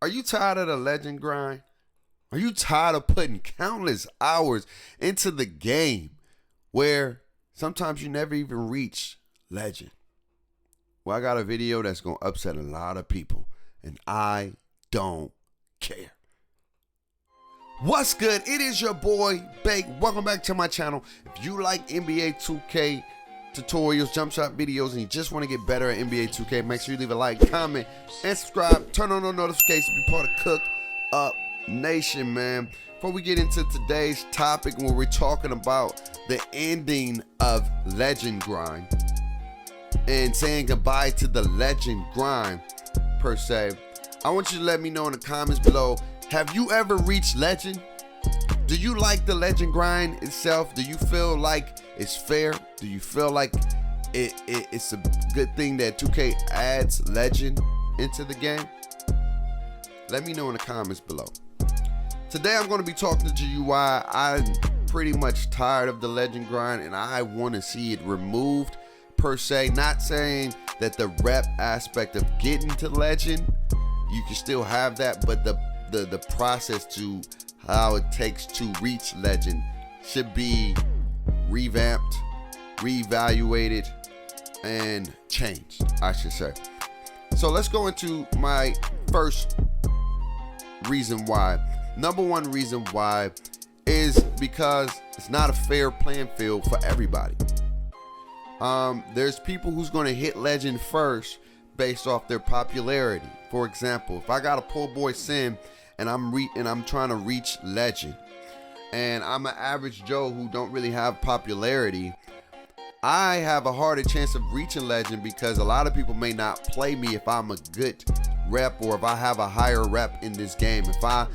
Are you tired of the legend grind? Are you tired of putting countless hours into the game where sometimes you never even reach legend? Well, I got a video that's going to upset a lot of people, and I don't care. What's good? It is your boy, Bake. Welcome back to my channel. If you like NBA 2K tutorials, jump shot videos, and you just want to get better at NBA 2K, make sure you leave a like, comment, and subscribe. Turn on the notifications. Be part of Cook Up Nation, man. Before we get into today's topic, where we're talking about the ending of legend grind and saying goodbye to the legend grind, per se, I want you to let me know in the comments below, have you ever reached legend? Do you like the legend grind itself? Do you feel like it's fair? Do you feel like it's a good thing that 2K adds legend into the game? Let me know in the comments below. Today I'm going to be talking to you why I'm pretty much tired of the legend grind and I want to see it removed, per se. Not saying that the rep aspect of getting to legend, you can still have that, but the process to how it takes to reach legend should be revamped, reevaluated, and changed, I should say. So let's go into my first reason why. Number one reason why is because it's not a fair playing field for everybody. There's people who's going to hit legend first based off their popularity. For example, if I got a poor boy sim and I'm trying to reach legend, and I'm an average Joe who don't really have popularity, I have a harder chance of reaching legend because a lot of people may not play me if I'm a good rep or if I have a higher rep in this game. If I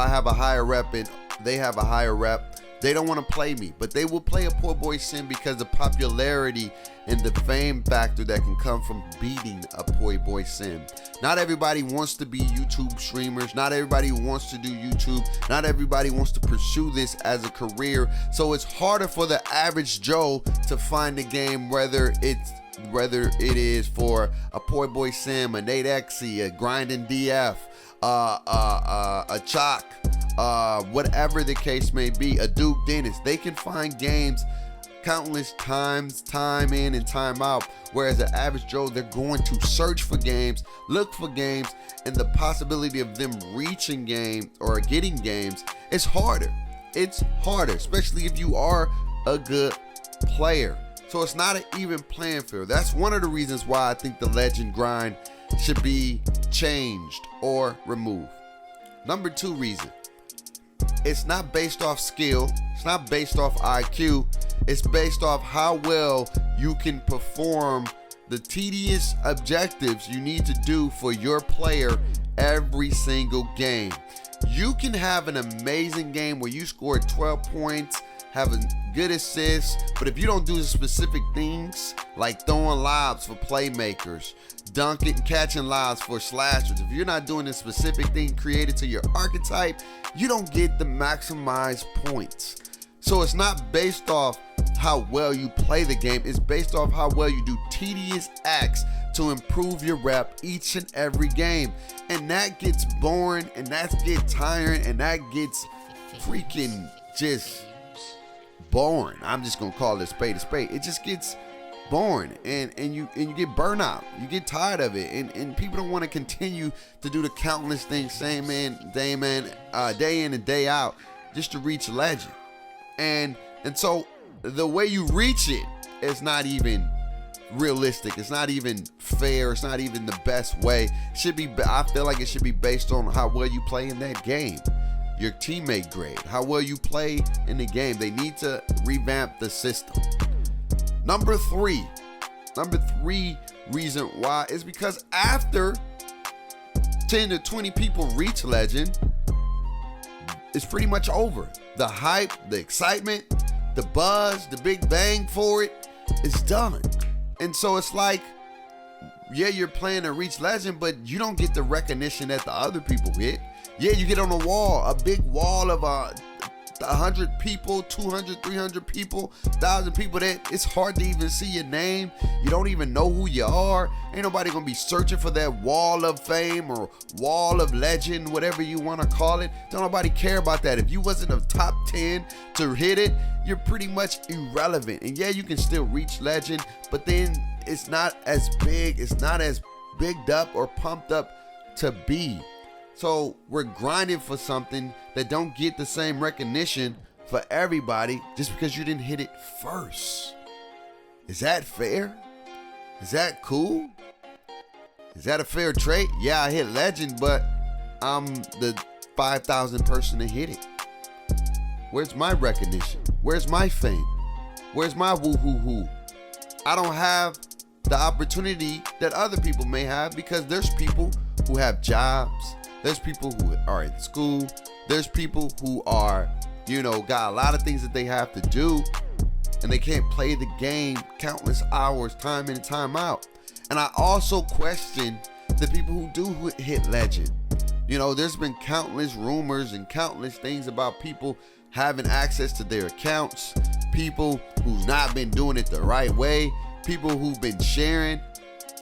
have a higher rep and they have a higher rep, they don't want to play me, but they will play a poor boy sim because the popularity and the fame factor that can come from beating a poor boy sim. Not everybody wants to be YouTube streamers. Not everybody wants to do YouTube. Not everybody wants to pursue this as a career. So it's harder for the average Joe to find a game, whether it is for a poor boy sim, a Nate Exy, a grinding DF, a Chalk, whatever the case may be, a Duke Dennis. They can find games countless times, time in and time out, whereas the average Joe, they're going to search for games, look for games, and the possibility of them reaching game or getting games is harder. It's harder, especially if you are a good player. So it's not an even playing field. That's one of the reasons why I think the legend grind should be changed or removed. Number two reason, it's not based off skill, it's not based off IQ, it's based off how well you can perform the tedious objectives you need to do for your player every single game. You can have an amazing game where you score 12 points, have a good assist, but if you don't do the specific things like throwing lobs for playmakers, dunking, catching lobs for slashers, if you're not doing the specific thing created to your archetype, you don't get the maximized points. So it's not based off how well you play the game, it's based off how well you do tedious acts to improve your rep each and every game. And that gets boring, and that gets tiring, and that gets freaking just boring. I'm just gonna call it a spade. It just gets boring, and you get burnout. You get tired of it, and people don't want to continue to do the countless things day in and day out just to reach legend. And so the way you reach it is not even realistic. It's not even fair. It's not even the best way. It should be. I feel like it should be based on how well you play in that game, your teammate grade, how well you play in the game. They need to revamp the system. Number three reason why is because after 10 to 20 people reach legend, it's pretty much over. The hype, the excitement, the buzz, the big bang for it is done. And so it's like, yeah, you're playing to reach legend, but you don't get the recognition that the other people get. Yeah, you get on a wall, a big wall of 100 people, 200, 300 people, 1,000 people, that it's hard to even see your name. You don't even know who you are. Ain't nobody gonna be searching for that wall of fame or wall of legend, whatever you want to call it. Don't nobody care about that. If you wasn't a top 10 to hit it, you're pretty much irrelevant. And yeah, you can still reach legend, but then it's not as big, it's not as bigged up or pumped up to be. So we're grinding for something that don't get the same recognition for everybody just because you didn't hit it first. Is that fair? Is that cool? Is that a fair trade? Yeah, I hit legend, but I'm the 5,000 person to hit it. Where's my recognition? Where's my fame? Where's my woo-hoo-hoo? I don't have the opportunity that other people may have because there's people who have jobs. There's people who are in school. There's people who are, got a lot of things that they have to do, and they can't play the game countless hours, time in and time out. And I also question the people who do hit legend. There's been countless rumors and countless things about people having access to their accounts, people who've not been doing it the right way, people who've been sharing,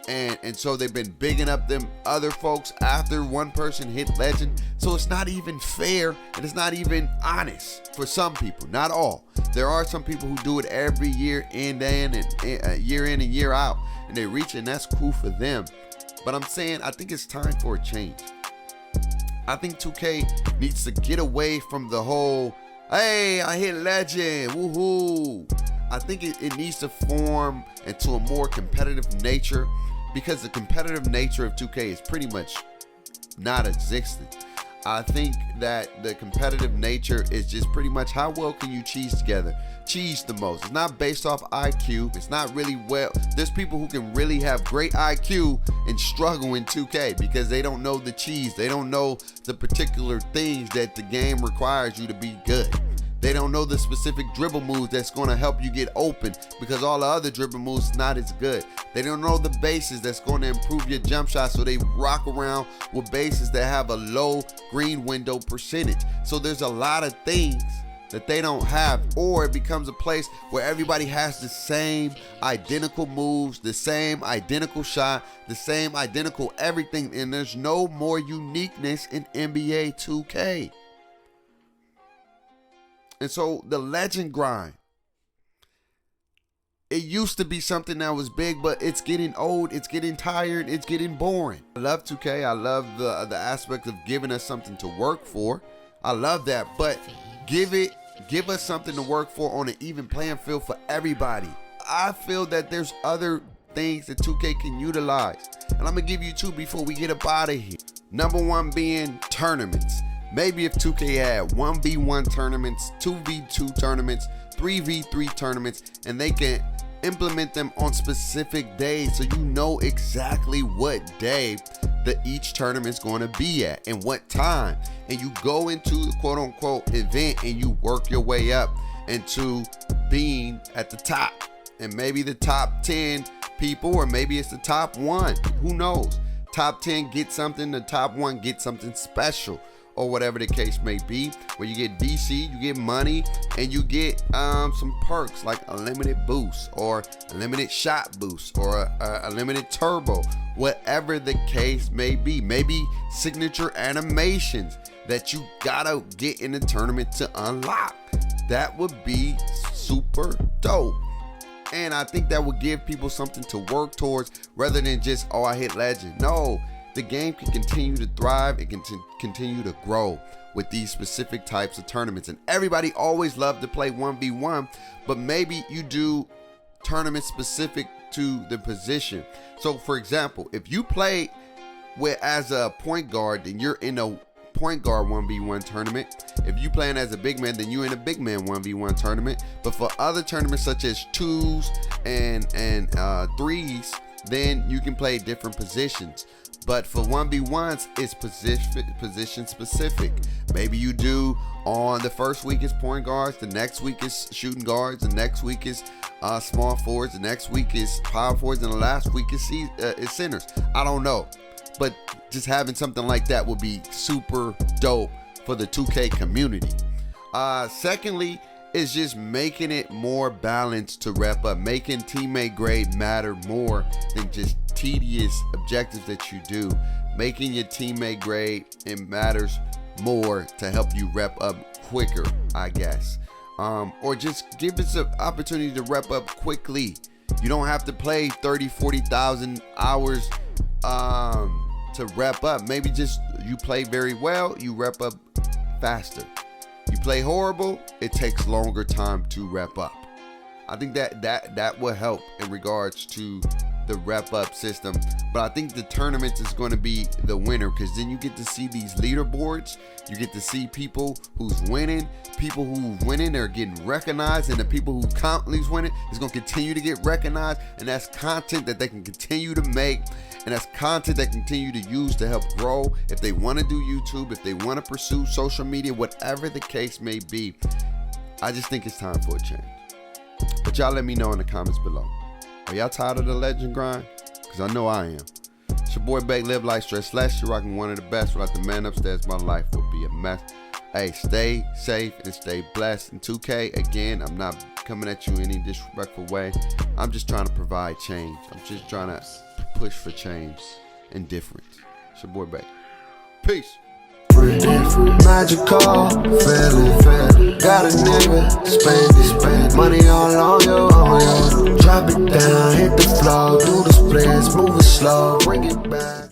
and so they've been bigging up them other folks after one person hit legend. So it's not even fair, and it's not even honest for some people, not all. There are some people who do it every year in and year in and year out, and they reach it, and that's cool for them. But I'm saying I think it's time for a change. I think 2K needs to get away from the whole, hey, I hit legend, woohoo. I think it needs to form into a more competitive nature, because the competitive nature of 2K is pretty much not existent. I think that the competitive nature is just pretty much how well can you cheese the most. It's not based off IQ. It's not really well. There's people who can really have great IQ and struggle in 2K because they don't know the cheese. They don't know the particular things that the game requires you to be good. They don't know the specific dribble moves that's going to help you get open because all the other dribble moves is not as good. They don't know the bases that's going to improve your jump shot, so they rock around with bases that have a low green window percentage. So there's a lot of things that they don't have, or it becomes a place where everybody has the same identical moves, the same identical shot, the same identical everything, and there's no more uniqueness in NBA 2K. And so the legend grind, it used to be something that was big, but it's getting old, it's getting tired, it's getting boring. I love 2K, I love the aspect of giving us something to work for. I love that, but give us something to work for on an even playing field for everybody. I feel that there's other things that 2K can utilize, and I'm gonna give you two before we get up out of here. Number one being tournaments. Maybe if 2K had 1v1 tournaments, 2v2 tournaments, 3v3 tournaments, and they can implement them on specific days so you know exactly what day each tournament is going to be at and what time. And you go into the quote unquote event and you work your way up into being at the top. And maybe the top 10 people, or maybe it's the top 1. Who knows? Top 10 get something, the top 1 get something special, or whatever the case may be, where you get VC, you get money, and you get some perks like a limited boost or a limited shot boost or a limited turbo, whatever the case may be. Maybe signature animations that you gotta get in the tournament to unlock. That would be super dope. And I think that would give people something to work towards rather than just, oh, I hit legend. No. The game can continue to thrive. It can continue to grow with these specific types of tournaments. And everybody always loved to play 1v1, but maybe you do tournaments specific to the position. So for example, if you play as a point guard, then you're in a point guard 1v1 tournament. If you playing as a big man, then you're in a big man 1v1 tournament. But for other tournaments such as 2s and 3s, then you can play different positions. But for 1v1s, it's position specific. Maybe you do on the first week is point guards, the next week is shooting guards, the next week is small forwards, the next week is power forwards, and the last week is centers. I don't know. But just having something like that would be super dope for the 2K community. Secondly, is just making it more balanced to rep up, making teammate grade matter more than just tedious objectives that you do. Making your teammate grade, it matters more to help you rep up quicker, I guess. Or just give us an opportunity to rep up quickly. You don't have to play 30, 40,000 hours to rep up. Maybe just you play very well, you rep up faster. You play horrible, it takes longer time to rep up. I think that will help in regards to the rep up system. But I think the tournament is going to be the winner, because then you get to see these leaderboards. You get to see people who's winning. People who winning are getting recognized, and the people who constantly winning is going to continue to get recognized. And that's content that they can continue to make, and that's content they continue to use to help grow. If they want to do YouTube, if they want to pursue social media, whatever the case may be, I just think it's time for a change. But y'all let me know in the comments below. Are y'all tired of the legend grind? Because I know I am. It's your boy Bake, live life stress less. You're rocking one of the best. Without the man upstairs, my life would be a mess. Hey, stay safe and stay blessed. And 2K, again, I'm not coming at you in any disrespectful way. I'm just trying to provide change. I'm just trying to push for change and difference. It's your boy Bake. Peace. Magical feeling, got a nigga spend money all on you. Drop it down, hit the floor, do the splits, move it slow, bring it back.